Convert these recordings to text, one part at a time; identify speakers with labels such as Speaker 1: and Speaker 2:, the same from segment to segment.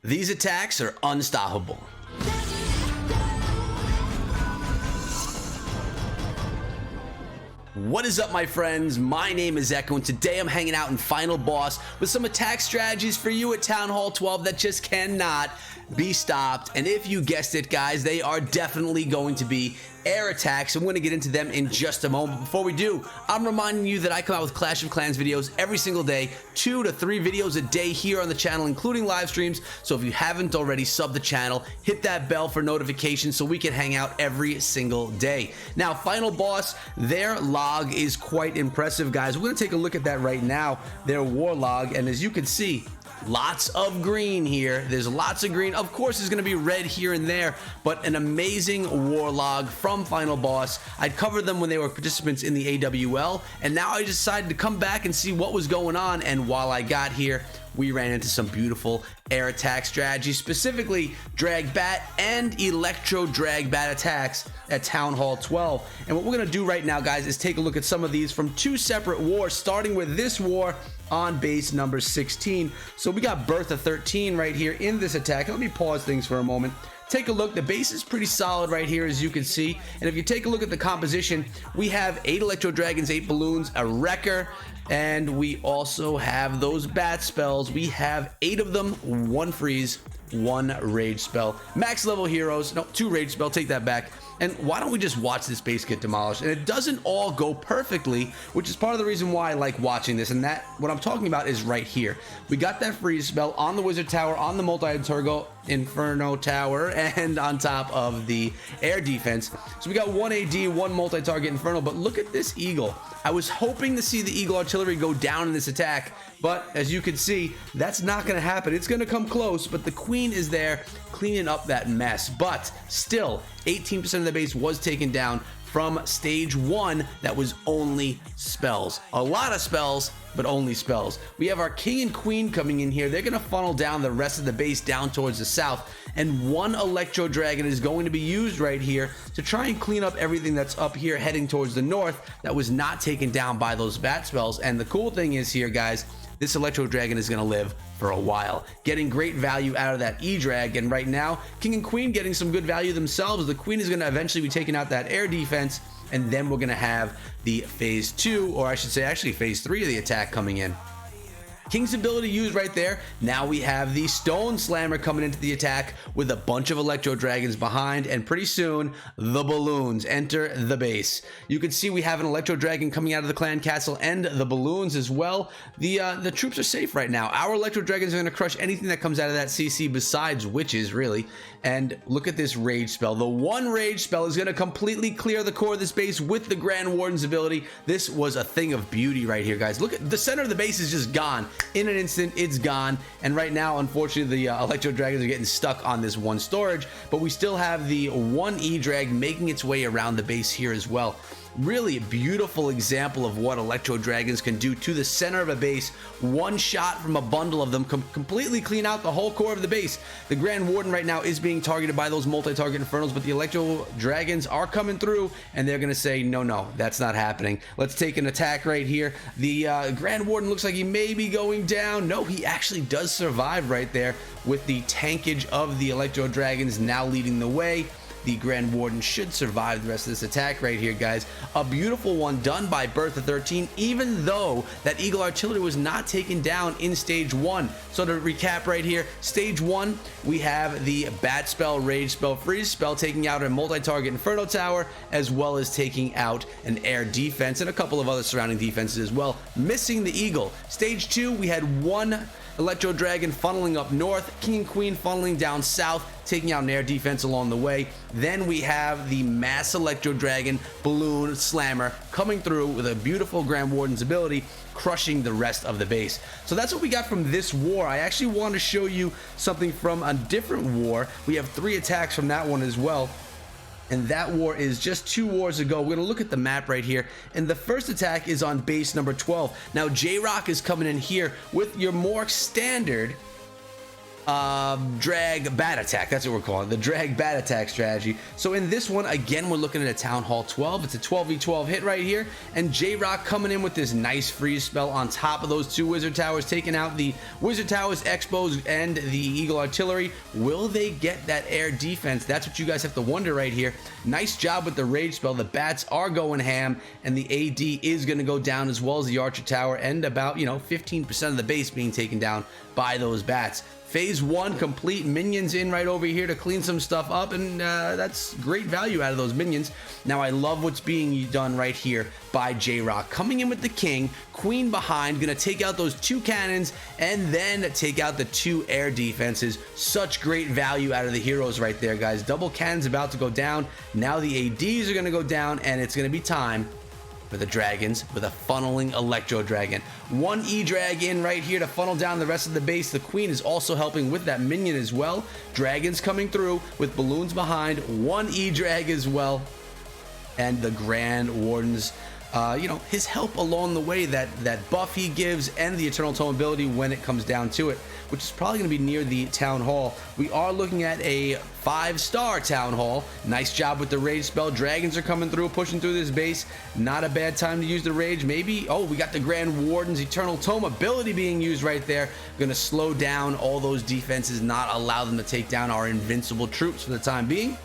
Speaker 1: These attacks are unstoppable. What is up, my friends? My name is Echo, and today I'm hanging out in Final Boss with some attack strategies for you at Town Hall 12 that just cannot be stopped. And if you guessed it, guys, they are definitely going to be air attacks. I'm going to get into them in just a moment. Before we do, I'm reminding you that I come out with Clash of Clans videos every single day, 2 to 3 videos a day here on the channel, including live streams. So if you haven't already, sub the channel, hit that bell for notifications so we can hang out every single day. Now, Final Boss, their log is quite impressive, guys. We're going to take a look at that right now, their war log, and as you can see, lots of green here. There's lots of green. Of course, there's going to be red here and there, but an amazing war log from Final Boss. I'd covered them when they were participants in the AWL, and now I decided to come back and see what was going on. And while I got here, we ran into some beautiful air attack strategies, specifically Dragbat and Electro Dragbat attacks at Town Hall 12. And what we're going to do right now, guys, is take a look at some of these from 2 separate wars, starting with this war on base number 16. So we got Bertha 13 right here in this attack. Let me pause things for a moment. Take a look. The base is pretty solid right here, as you can see. And if you take a look at the composition, we have 8 Electro Dragons, 8 Balloons, a Wrecker, and we also have those bat spells. We have 8 of them, 1 freeze, 1 rage spell. Max level heroes, no, 2 rage spell, take that back. And why don't we just watch this base get demolished? And it doesn't all go perfectly, which is part of the reason why I like watching this. And that, what I'm talking about is right here. We got that freeze spell on the wizard tower, on the multi-turgo inferno tower, and on top of the air defense. So we got 1 AD, 1 multi-target inferno, but look at this eagle. I was hoping to see the eagle artillery go down in this attack, but as you can see, that's not going to happen. It's going to come close, but the queen is there cleaning up that mess. But still, 18% of the base was taken down from stage 1. That was only spells. A lot of spells, but only spells. We have our king and queen coming in here. They're going to funnel down the rest of the base down towards the south, and 1 Electro Dragon is going to be used right here to try and clean up everything that's up here heading towards the north that was not taken down by those bat spells. And the cool thing is here, guys, this Electro Dragon is going to live for a while, getting great value out of that E-Drag. And right now, King and Queen getting some good value themselves. The Queen is going to eventually be taking out that air defense, and then we're going to have the phase 2, or I should say actually phase 3 of the attack coming in. King's ability used right there. Now we have the Stone Slammer coming into the attack with a bunch of Electro Dragons behind, and pretty soon the balloons enter the base. You can see we have an Electro Dragon coming out of the clan castle and the balloons as well. The troops are safe right now. Our Electro Dragons are going to crush anything that comes out of that CC besides witches, really. And look at this rage spell. The 1 rage spell is going to completely clear the core of this base with the Grand Warden's ability. This was a thing of beauty right here, guys. Look at the center of the base is just gone. In an instant, it's gone. And right now, unfortunately, the Electro Dragons are getting stuck on this 1 storage, but we still have the 1 E-Drag making its way around the base here as well. Really a beautiful example of what Electro Dragons can do to the center of a base. 1 shot from a bundle of them completely clean out the whole core of the base. The Grand Warden right now is being targeted by those multi-target Infernals, but the Electro Dragons are coming through, and they're going to say, no, that's not happening. Let's take an attack right here. The Grand Warden looks like he may be going down. No, he actually does survive right there with the tankage of the Electro Dragons now leading the way. The Grand Warden should survive the rest of this attack right here, guys. A beautiful one done by Bertha 13, even though that Eagle Artillery was not taken down in stage 1. So to recap right here, stage 1, we have the Bat Spell, Rage Spell, Freeze Spell, taking out a multi-target Inferno Tower, as well as taking out an air defense and a couple of other surrounding defenses as well, missing the Eagle. Stage 2, we had 1 Electro Dragon funneling up north, King and Queen funneling down south, taking out an air defense along the way. Then we have the mass Electro Dragon Balloon Slammer coming through with a beautiful Grand Warden's ability, crushing the rest of the base. So that's what we got from this war. I actually want to show you something from a different war. We have 3 attacks from that one as well. And that war is just 2 wars ago. We're going to look at the map right here. And the first attack is on base number 12. Now, J-Rock is coming in here with your more standard Dragbat attack. That's what we're calling it, the Dragbat attack strategy. So in this one, again, we're looking at a Town Hall 12. It's a 12v12 hit right here, and J-Rock coming in with this nice freeze spell on top of those two Wizard Towers, taking out the Wizard Towers, Expos, and the Eagle Artillery. Will they get that air defense? That's what you guys have to wonder right here. Nice job with the Rage spell. The bats are going ham, and the AD is going to go down, as well as the Archer Tower, and about, 15% of the base being taken down by those bats. Phase 1 complete, minions in right over here to clean some stuff up, and that's great value out of those minions. Now I love what's being done right here by J-Rock, coming in with the king, queen behind, gonna take out those 2 cannons and then take out the 2 air defenses. Such great value out of the heroes right there, guys. Double cannons about to go down. Now the ADs are gonna go down, and it's gonna be time for the dragons with a funneling Electro Dragon. 1 E-Drag in right here to funnel down the rest of the base. The queen is also helping with that minion as well. Dragons coming through with balloons behind. 1 E-Drag as well. And the Grand Wardens, his help along the way, that buff he gives, and the Eternal Tome ability when it comes down to it, which is probably going to be near the Town Hall. We are looking at a 5-star Town Hall. Nice job with the Rage spell. Dragons are coming through, pushing through this base. Not a bad time to use the Rage. Maybe, we got the Grand Warden's Eternal Tome ability being used right there. Going to slow down all those defenses, not allow them to take down our invincible troops for the time being.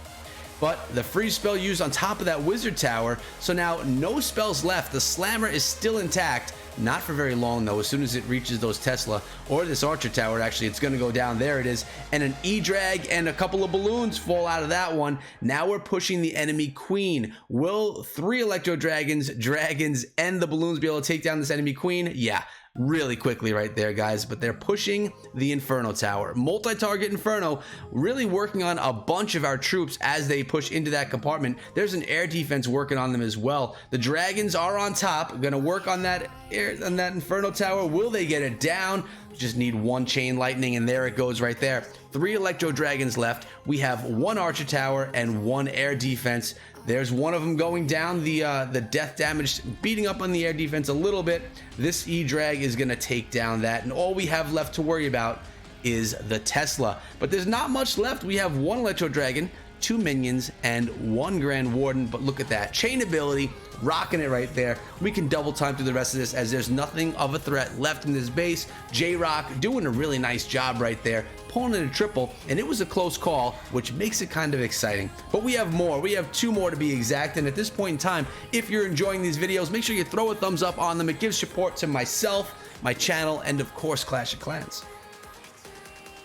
Speaker 1: But the freeze spell used on top of that Wizard Tower. So now no spells left. The Slammer is still intact. Not for very long though. As soon as it reaches those Tesla or this Archer Tower, actually, it's going to go down. There it is. And an E-Drag and a couple of balloons fall out of that one. Now we're pushing the enemy queen. Will 3 Electro Dragons, and the balloons be able to take down this enemy queen? Yeah. Really quickly right there, guys. But they're pushing the Inferno Tower. Multi-target Inferno, really working on a bunch of our troops as they push into that compartment. There's an air defense working on them as well. The dragons are on top, gonna work on that Inferno Tower. Will they get it down? Just need 1 chain lightning, and there it goes right there. 3 Electro Dragons left. We have 1 Archer Tower and 1 air defense. There's one of them going down. The death damage beating up on the air defense a little bit. This E-Drag is going to take down that, and all we have left to worry about is the Tesla. But there's not much left. We have 1 Electro Dragon, 2 minions, and 1 Grand Warden. But look at that chain ability, rocking it right there. We can double time through the rest of this, as there's nothing of a threat left in this base. J-Rock doing a really nice job right there, pulling in a triple, and it was a close call, which makes it kind of exciting. But we have more. We have 2 more to be exact, and at this point in time, if you're enjoying these videos, make sure you throw a thumbs up on them. It gives support to myself, my channel, and of course Clash of Clans.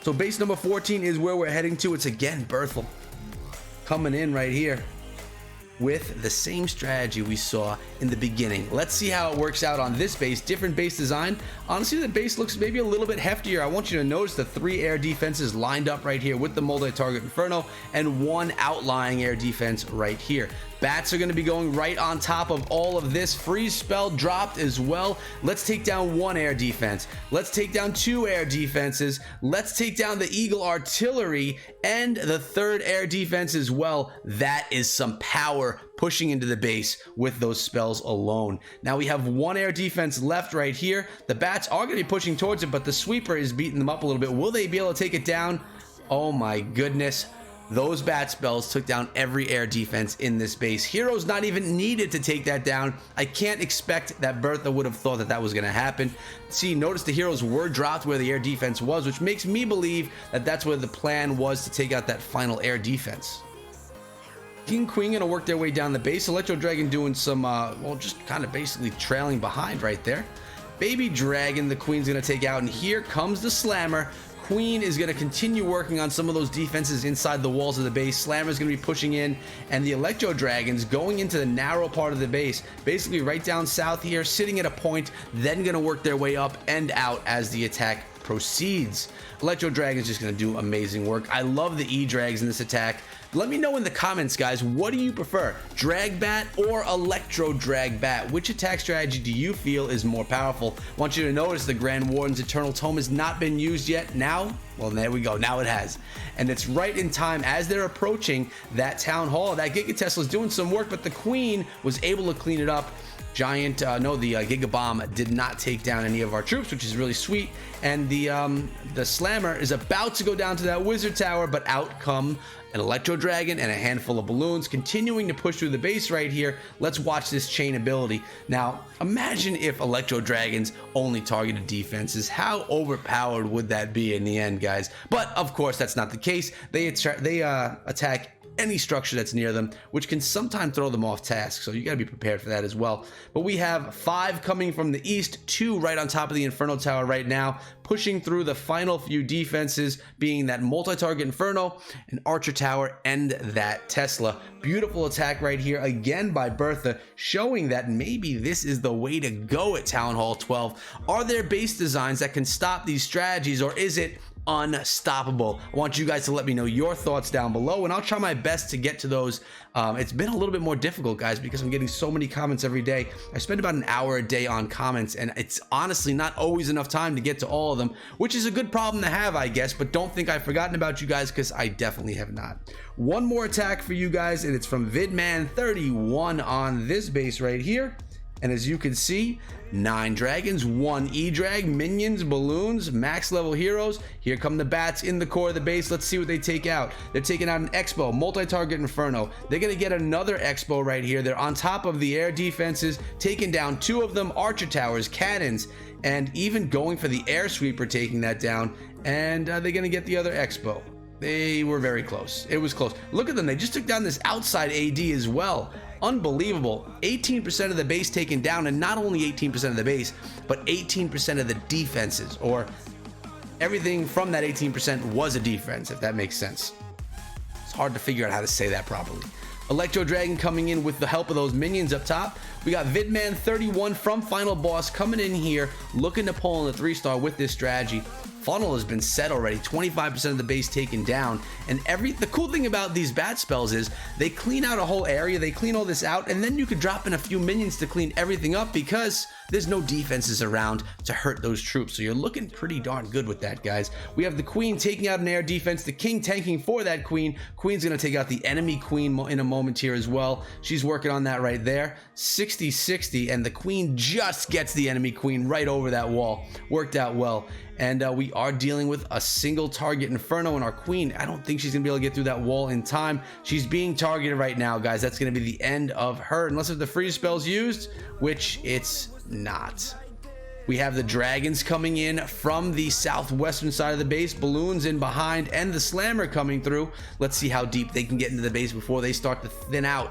Speaker 1: So base number 14 is where we're heading to. It's again Bertha coming in right here with the same strategy we saw in the beginning. Let's see how it works out on this base. Different base design. Honestly, the base looks maybe a little bit heftier. I want you to notice the 3 air defenses lined up right here with the multi-target Inferno, and 1 outlying air defense right here. Bats are going to be going right on top of all of this. Freeze spell dropped as well. Let's take down 1 air defense. Let's take down 2 air defenses. Let's take down the Eagle Artillery and the 3rd air defense as well. That is some power pushing into the base with those spells alone. Now we have 1 air defense left right here. The bats are going to be pushing towards it, but the sweeper is beating them up a little bit. Will they be able to take it down? Oh my goodness. Those bat spells took down every air defense in this base. Heroes not even needed to take that down. I can't expect that Bertha would have thought that that was going to happen. See, notice the heroes were dropped where the air defense was, which makes me believe that that's where the plan was, to take out that final air defense. King Queen gonna work their way down the base. Electro Dragon doing some, just kind of basically trailing behind right there. Baby Dragon, the Queen's gonna take out, and here comes the Slammer. Queen is going to continue working on some of those defenses inside the walls of the base. Slammer's going to be pushing in, and the Electro Dragons going into the narrow part of the base, basically right down south here, sitting at a point, then going to work their way up and out as the attack proceeds. Electro Dragon's just going to do amazing work. I love the E-Drags in this attack. Let me know in the comments, guys, what do you prefer, Dragbat or Electro Dragbat? Which attack strategy do you feel is more powerful? I want you to notice the Grand Warden's Eternal Tome has not been used yet. Now, well, there we go. Now it has. And it's right in time as they're approaching that Town Hall. That Giga Tesla is doing some work, but the Queen was able to clean it up. Giant, no, the Giga Bomb did not take down any of our troops, which is really sweet. And the Slammer is about to go down to that Wizard Tower, but out come an Electro Dragon and a handful of balloons, continuing to push through the base right here. Let's watch this chain ability. Now, imagine if Electro Dragons only targeted defenses. How overpowered would that be in the end, guys? But of course, that's not the case. They attack any structure that's near them, which can sometimes throw them off task, so you got to be prepared for that as well. But we have 5 coming from the east, 2 right on top of the Inferno Tower right now, pushing through the final few defenses, being that multi-target Inferno, an Archer Tower, and that Tesla. Beautiful attack right here again by Bertha, showing that maybe this is the way to go at Town Hall 12. Are there base designs that can stop these strategies, or is it unstoppable? I want you guys to let me know your thoughts down below, and I'll try my best to get to those. It's been a little bit more difficult, guys, because I'm getting so many comments every day. I spend about an hour a day on comments, and it's honestly not always enough time to get to all of them, which is a good problem to have, I guess. But don't think I've forgotten about you guys, because I definitely have not. One more attack for you guys, and it's from Vid Man 31 on this base right here. And as you can see, 9 dragons, 1 E-Drag, minions, balloons, max level heroes. Here come the bats in the core of the base. Let's see what they take out. They're taking out an Expo, multi-target Inferno. They're going to get another Expo right here. They're on top of the air defenses, taking down 2 of them, Archer Towers, cannons, and even going for the Air Sweeper, taking that down. And they're going to get the other Expo. They were very close. It was close. Look at them. They just took down this outside AD as well. Unbelievable. 18% of the base taken down, and not only 18% of the base, but 18% of the defenses, or everything from that 18% was a defense, if that makes sense. It's hard to figure out how to say that properly. Electro Dragon coming in with the help of those minions up top. We got Vid Man 31 from Final Boss coming in here, looking to pull in the 3-star with this strategy. Funnel has been set already, 25% of the base taken down. And the cool thing about these bat spells is they clean out a whole area, they clean all this out, and then you could drop in a few minions to clean everything up, because there's no defenses around to hurt those troops. So you're looking pretty darn good with that, guys. We have the Queen taking out an air defense, the King tanking for that Queen. Queen's gonna take out the enemy Queen in a moment here as well. She's working on that right there. 60-60, and the Queen just gets the enemy Queen right over that wall. Worked out well. And we are dealing with a single target Inferno, and our Queen, I don't think she's gonna be able to get through that wall in time. She's being targeted right now, guys. That's gonna be the end of her, unless if the freeze spell's used, which it's not. We have the dragons coming in from the southwestern side of the base, balloons in behind, and the Slammer coming through. Let's see how deep they can get into the base before they start to thin out.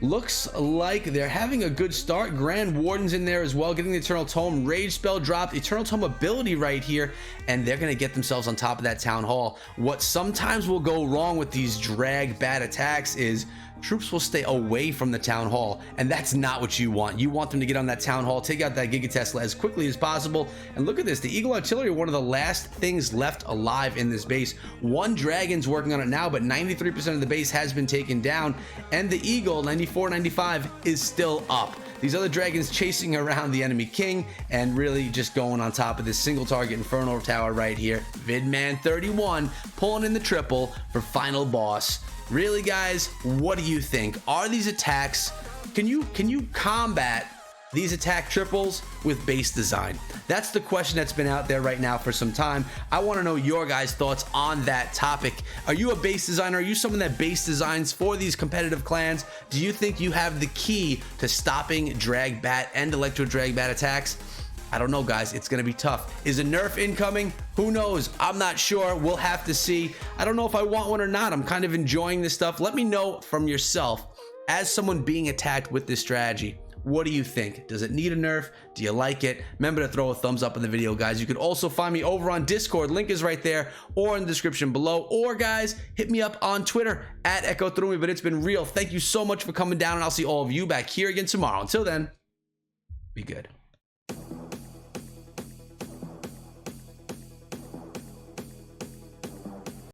Speaker 1: Looks like they're having a good start. Grand Warden's in there as well, getting the Eternal Tome. Rage spell dropped, Eternal Tome ability right here, and they're going to get themselves on top of that Town Hall. What sometimes will go wrong with these drag bat attacks is troops will stay away from the Town Hall, and that's not what you want. You want them to get on that Town Hall, take out that Giga Tesla as quickly as possible. And look at this, the Eagle Artillery are one of the last things left alive in this base. 1 Dragon's working on it now, but 93% of the base has been taken down, and the Eagle 94-95 is still up. These other dragons chasing around the enemy king and really just going on top of this single target Inferno Tower right here. Vid Man 31 pulling in the triple for Final Boss. Really, guys, what do you think? Are these attacks, can you combat these attack triples with base design? That's the question that's been out there right now for some time. I want to know your guys' thoughts on that topic. Are you a base designer? Are you someone that base designs for these competitive clans? Do you think you have the key to stopping drag bat and Electro Dragbat attacks? I don't know, guys. It's going to be tough. Is a nerf incoming? Who knows? I'm not sure. We'll have to see. I don't know if I want one or not. I'm kind of enjoying this stuff. Let me know from yourself, as someone being attacked with this strategy, what do you think? Does it need a nerf? Do you like it? Remember to throw a thumbs up in the video, guys. You can also find me over on Discord. Link is right there or in the description below. Or, guys, hit me up on Twitter at EchoThroughMe. But it's been real. Thank you so much for coming down, and I'll see all of you back here again tomorrow. Until then, be good.